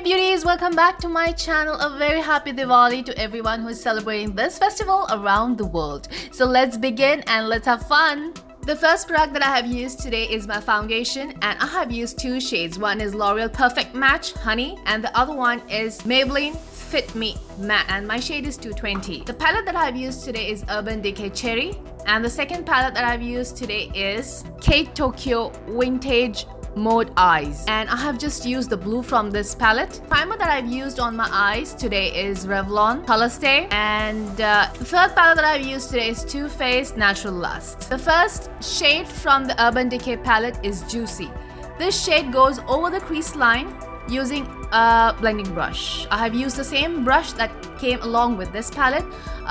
Hey beauties, welcome back to my channel. A very happy Diwali to everyone who is celebrating this festival around the world. So let's begin and let's have fun. The first product that I have used today is my foundation, and I have used two shades. One is L'Oreal Perfect Match Honey and the other one is Maybelline Fit Me Matte, and my shade is 220. The palette that I have used today is Urban Decay Cherry, and the second palette that I have used today is Kate Tokyo Vintage Mode Eyes, and I have just used the blue from this palette. Primer that I've used on my eyes today is Revlon Color Stay, and the third palette that I've used today is Too Faced Natural Lust. The first shade from the Urban Decay palette is Juicy. This shade goes over the crease line using a blending brush. I have used the same brush that came along with this palette.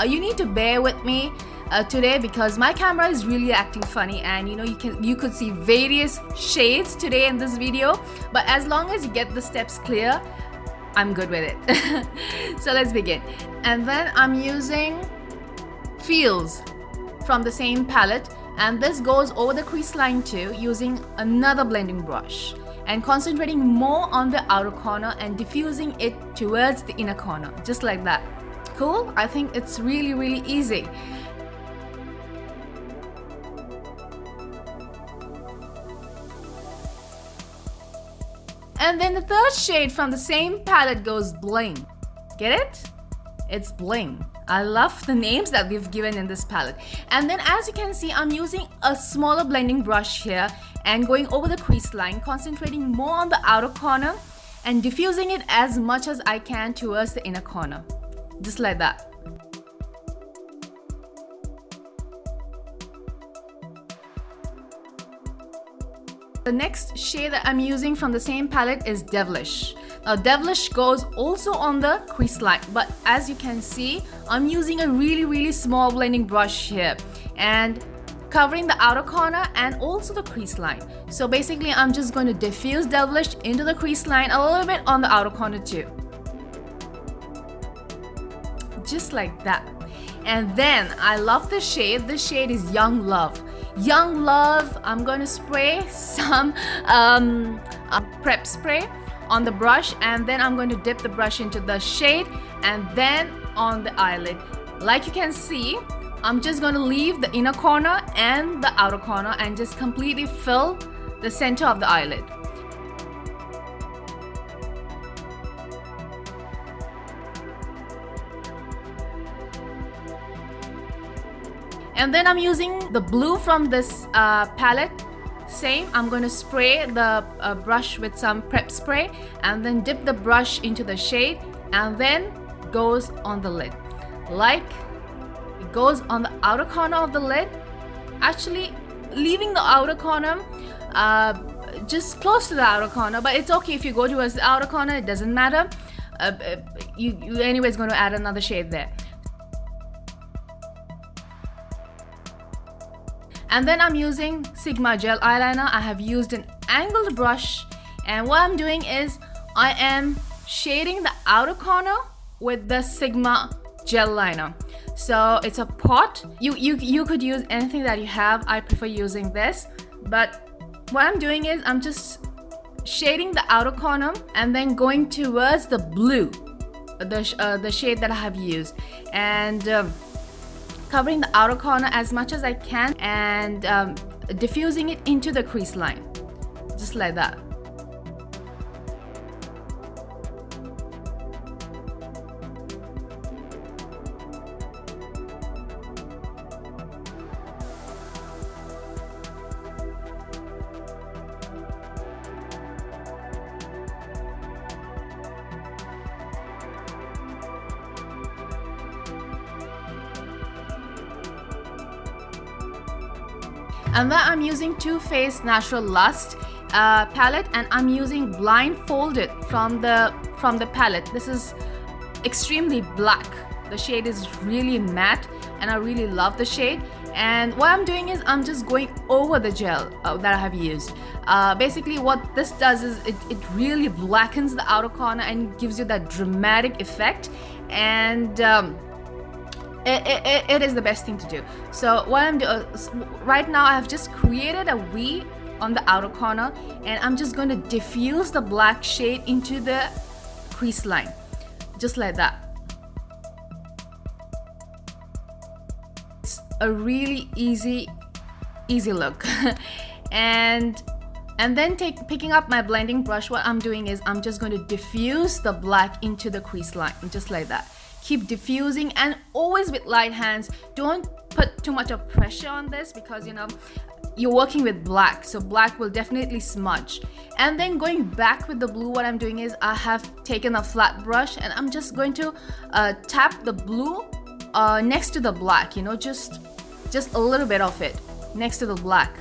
You need to bear with me today because my camera is really acting funny, and you could see various shades today in this video, but as long as you get the steps clear, I'm good with it. So let's begin. And then I'm using Feels from the same palette, and this goes over the crease line too using another blending brush and concentrating more on the outer corner and diffusing it towards the inner corner, just like that. Cool? I think it's really easy. And then the third shade from the same palette goes Bling. Get it? It's Bling. I love the names that we've given in this palette. And then as you can see, I'm using a smaller blending brush here and going over the crease line, concentrating more on the outer corner and diffusing it as much as I can towards the inner corner. Just like that. The next shade that I'm using from the same palette is Devilish. Now Devilish goes also on the crease line, but as you can see, I'm using a really small blending brush here and covering the outer corner and also the crease line. So basically I'm just going to diffuse Devilish into the crease line, a little bit on the outer corner too. Just like that. And then I love this shade. This shade is Young Love. Young Love, I'm going to spray some prep spray on the brush, and then I'm going to dip the brush into the shade and then on the eyelid. Like you can see, I'm just going to leave the inner corner and the outer corner and just completely fill the center of the eyelid. And then I'm using the blue from this palette. Same, I'm going to spray the brush with some prep spray and then dip the brush into the shade and then goes on the lid. Like it goes on the outer corner of the lid. Actually leaving the outer corner just close to the outer corner, but it's okay if you go towards the outer corner, it doesn't matter. You anyways going to add another shade there. And then I'm using Sigma gel eyeliner. I have used an angled brush, and what I'm doing is I am shading the outer corner with the Sigma gel liner. So it's a pot. You could use anything that you have. I prefer using this, but what I'm doing is I'm just shading the outer corner and then going towards the blue, the shade that I have used, and covering the outer corner as much as I can and diffusing it into the crease line, just like that. And then I'm using Too Faced Natural Lust palette, and I'm using Blindfolded from the palette. This is extremely black. The shade is really matte and I really love the shade. And what I'm doing is I'm just going over the gel that I have used. Basically what this does is it really blackens the outer corner and gives you that dramatic effect, and it is the best thing to do. So what I'm doing right now, I have just created a V on the outer corner, and I'm just going to diffuse the black shade into the crease line, just like that. It's a really easy look. and then picking up my blending brush, what I'm doing is I'm just going to diffuse the black into the crease line, just like that. Keep diffusing, and always with light hands. Don't put too much of pressure on this, because you know you're working with black, so black will definitely smudge. And then going back with the blue, what I'm doing is I have taken a flat brush and I'm just going to tap the blue next to the black, you know, just a little bit of it next to the black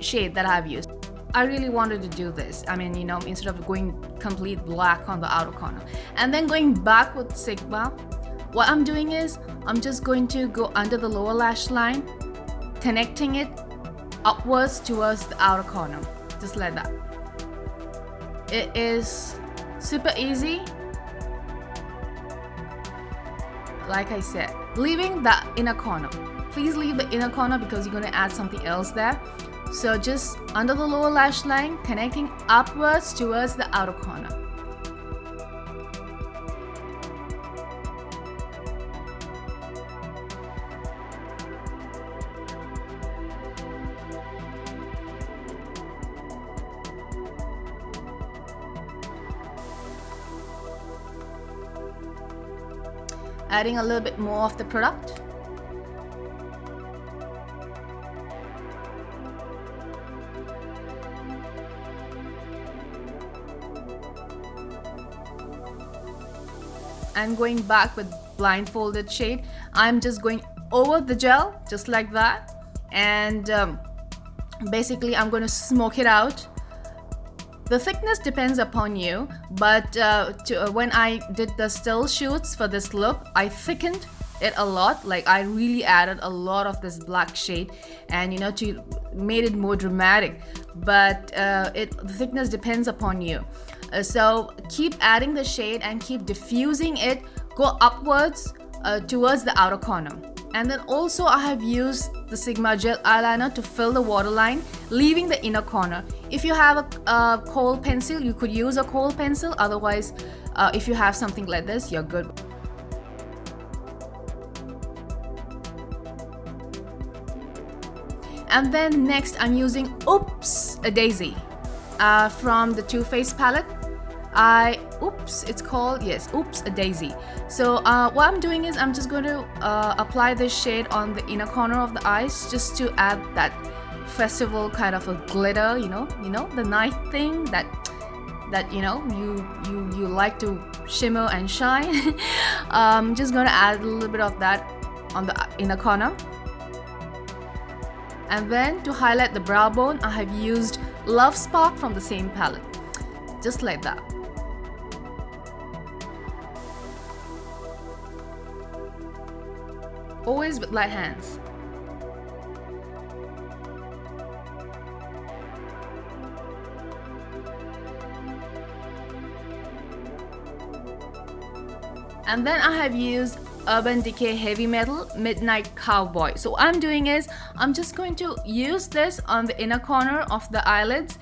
shade that I've used. I really wanted to do this. I mean, you know, instead of going complete black on the outer corner. And then going back with Sigma, what I'm doing is I'm just going to go under the lower lash line, connecting it upwards towards the outer corner, just like that. It is super easy. Like I said, leaving the inner corner. Please leave the inner corner because you're going to add something else there. So just under the lower lash line, connecting upwards towards the outer corner. Adding a little bit more of the product. And going back with blindfolded shade, I'm just going over the gel, just like that. And basically I'm going to smoke it out. The thickness depends upon you, but when I did the still shoots for this look, I thickened it a lot. Like I really added a lot of this black shade, and you know, to made it more dramatic. But the thickness depends upon you. So keep adding the shade and keep diffusing it. Go upwards towards the outer corner. And then also I have used the Sigma gel eyeliner to fill the waterline, leaving the inner corner. If you have a kohl pencil, you could use a kohl pencil. Otherwise, if you have something like this, you're good. And then next I'm using Oops a Daisy from the Too Faced palette. It's called, yes, Oops a Daisy. So what I'm doing is I'm just going to apply this shade on the inner corner of the eyes, just to add that festival kind of a glitter, you know the night thing that you know you like to shimmer and shine. I'm just going to add a little bit of that on the inner corner. And then to highlight the brow bone, I have used Love Spark from the same palette, just like that. Always with light hands. And then I have used Urban Decay Heavy Metal Midnight Cowboy. So what I'm doing is I'm just going to use this on the inner corner of the eyelids,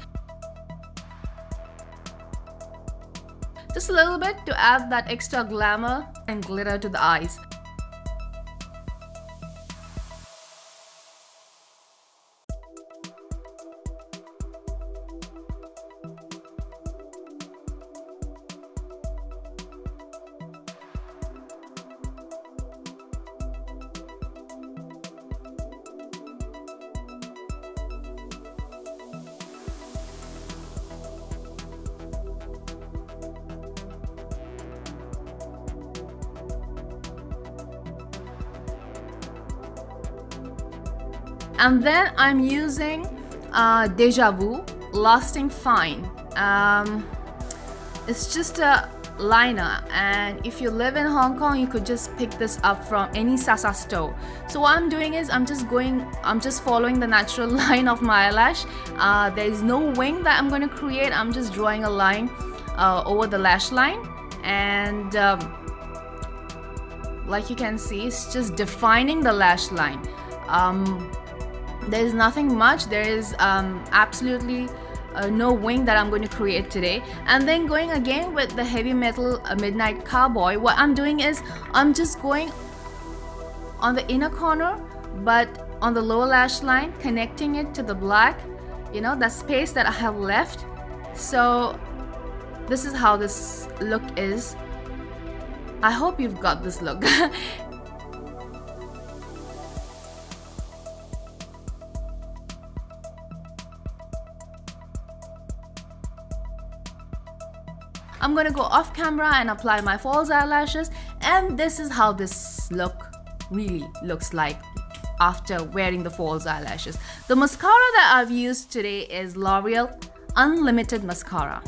just a little bit, to add that extra glamour and glitter to the eyes. And then I'm using Deja Vu Lasting Fine. It's just a liner, and if you live in Hong Kong, you could just pick this up from any Sasa store. So what I'm doing is I'm just following the natural line of my eyelash. There is no wing that I'm going to create. I'm just drawing a line over the lash line, and like you can see, it's just defining the lash line. There is nothing much. There is absolutely no wing that I'm going to create today. And then going again with the heavy metal midnight cowboy, what I'm doing is I'm just going on the inner corner but on the lower lash line, connecting it to the black, you know, that space that I have left. So this is how this look is. I hope you've got this look. I'm gonna go off camera and apply my false eyelashes, and this is how this look really looks like after wearing the false eyelashes. The mascara that I've used today is L'Oreal Unlimited Mascara.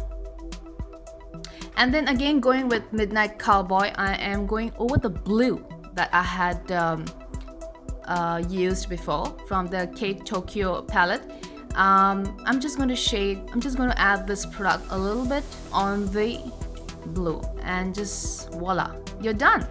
And then again, going with Midnight Cowboy, I am going over the blue that I had used before from the Kate Tokyo palette. I'm just going to add this product a little bit on the blue, and just voila, you're done.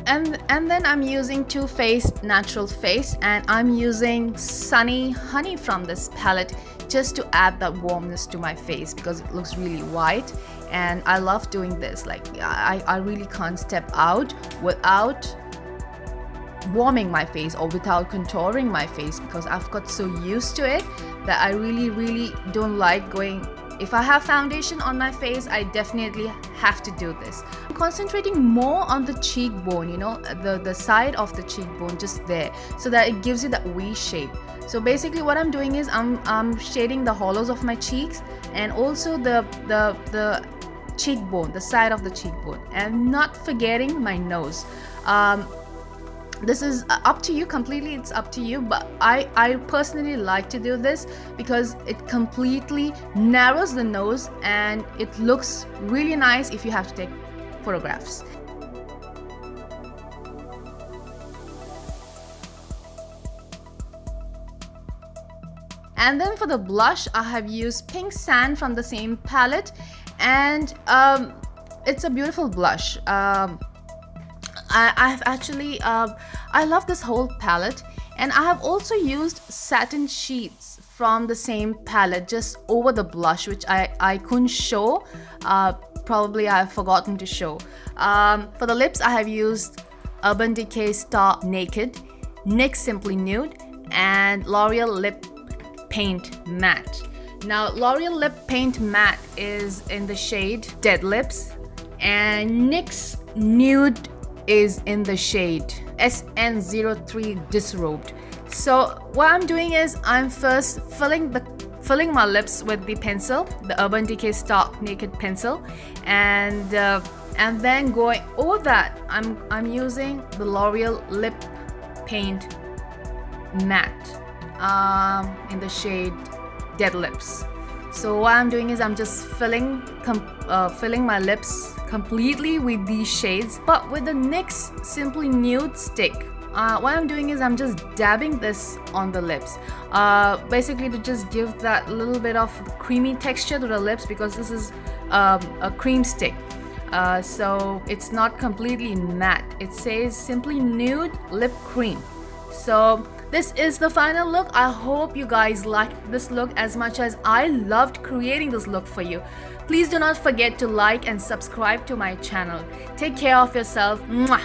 And then I'm using Too Faced Natural Face, and I'm using Sunny Honey from this palette just to add that warmness to my face because it looks really white, and I love doing this. Like I really can't step out without warming my face or without contouring my face because I've got so used to it that I really don't like going. If I have foundation on my face, I definitely have to do this. I'm concentrating more on the cheekbone, you know, the side of the cheekbone, just there, so that it gives you that V shape. So basically what I'm doing is I'm shading the hollows of my cheeks and also the cheekbone, the side of the cheekbone, and not forgetting my nose. This is up to you completely, it's up to you, but I personally like to do this because it completely narrows the nose and it looks really nice if you have to take photographs. And then for the blush, I have used Pink Sand from the same palette, and it's a beautiful blush. I've actually I love this whole palette, and I have also used Satin Sheets from the same palette just over the blush, which I couldn't show. Probably I've forgotten to show. For the lips, I have used Urban Decay Star Naked, NYX Simply Nude, and L'Oreal Lip Paint Matte. Now L'Oreal Lip Paint Matte is in the shade Dead Lips, and NYX Nude is in the shade SN03 Disrobed. So what I'm doing is I'm first filling my lips with the pencil, the Urban Decay Stark Naked pencil, and then going over that, I'm using the L'Oreal Lip Paint Matte in the shade Dead Lips. So what I'm doing is I'm just filling my lips completely with these shades, but with the NYX Simply Nude stick. What I'm doing is I'm just dabbing this on the lips, basically to just give that little bit of creamy texture to the lips, because this is a cream stick, so it's not completely matte. It says Simply Nude Lip Cream. So this is the final look. I hope you guys liked this look as much as I loved creating this look for you. Please do not forget to like and subscribe to my channel. Take care of yourself. Mwah!